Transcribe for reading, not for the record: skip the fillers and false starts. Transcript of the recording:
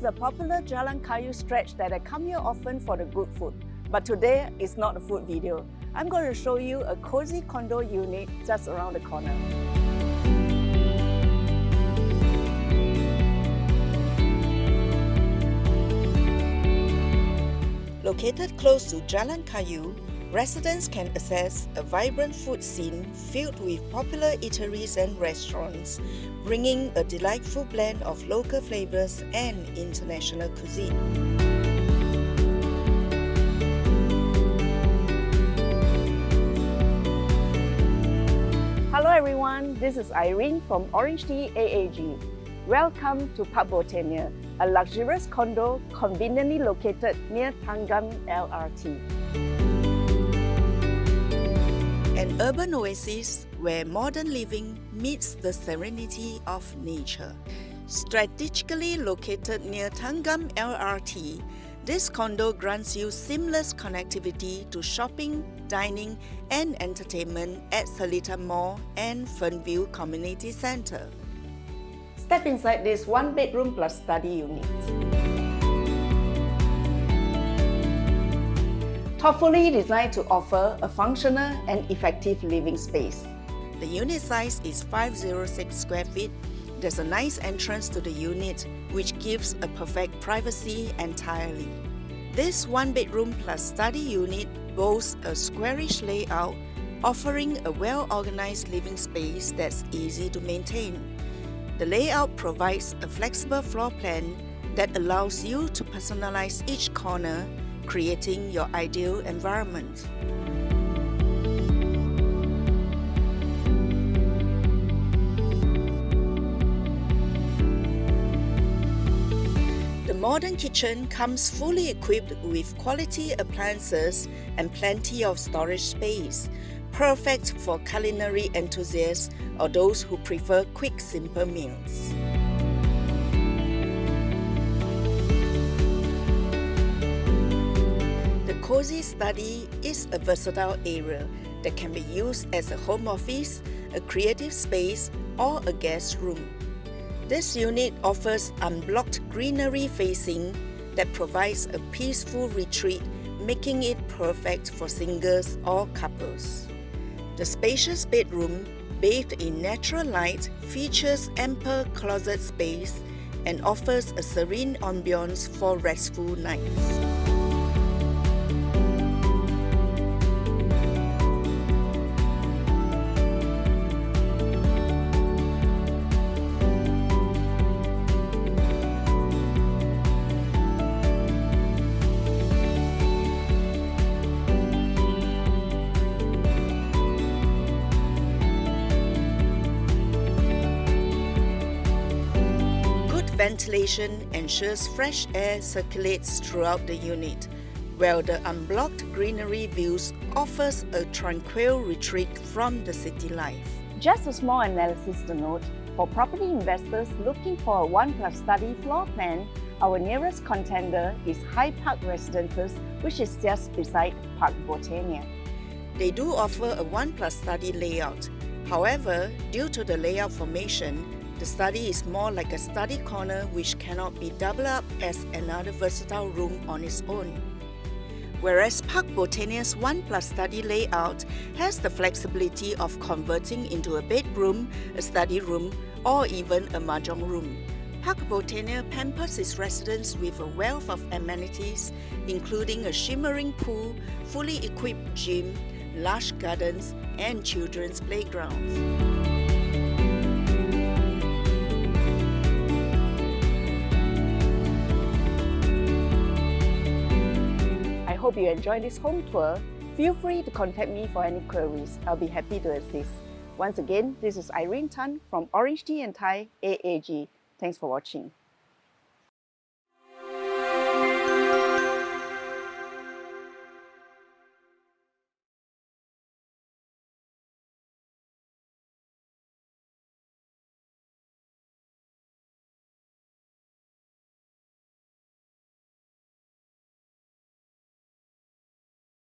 the popular Jalan Kayu stretch that I come here often for the good food. But today is not a food video. I'm going to show you a cozy condo unit just around the corner. Located close to Jalan Kayu, residents can access a vibrant food scene filled with popular eateries and restaurants, bringing a delightful blend of local flavors and international cuisine. Hello everyone, this is Irene from OrangeTee AAG. Welcome to Parc Botannia, a luxurious condo conveniently located near Thanggam LRT. An urban oasis where modern living meets the serenity of nature. Strategically located near Thanggam LRT, this condo grants you seamless connectivity to shopping, dining and entertainment at Seletar Mall and Fernview Community Centre. Step inside this one-bedroom plus study unit. Thoughtfully designed to offer a functional and effective living space. The unit size is 506 square feet. There's a nice entrance to the unit, which gives a perfect privacy entirely. This one-bedroom plus study unit boasts a squarish layout, offering a well-organized living space that's easy to maintain. The layout provides a flexible floor plan that allows you to personalize each corner, creating your ideal environment. The modern kitchen comes fully equipped with quality appliances and plenty of storage space, perfect for culinary enthusiasts or those who prefer quick, simple meals. The cozy study is a versatile area that can be used as a home office, a creative space, or a guest room. This unit offers unblocked greenery facing that provides a peaceful retreat, making it perfect for singles or couples. The spacious bedroom, bathed in natural light, features ample closet space and offers a serene ambience for restful nights. Ventilation ensures fresh air circulates throughout the unit, while the unblocked greenery views offers a tranquil retreat from the city life. Just a small analysis to note, for property investors looking for a 1+ study floor plan, our nearest contender is High Park Residences, which is just beside Parc Botannia. They do offer a 1+ study layout. However, due to the layout formation, the study is more like a study corner which cannot be doubled up as another versatile room on its own. Whereas Parc Botannia's 1+ study layout has the flexibility of converting into a bedroom, a study room, or even a mahjong room. Parc Botannia pampers its residents with a wealth of amenities, including a shimmering pool, fully equipped gym, lush gardens, and children's playgrounds. I hope you enjoyed this home tour. Feel free to contact me for any queries. I'll be happy to assist. Once again, this is Irene Tan from OrangeTee and Thai AAG. Thanks for watching.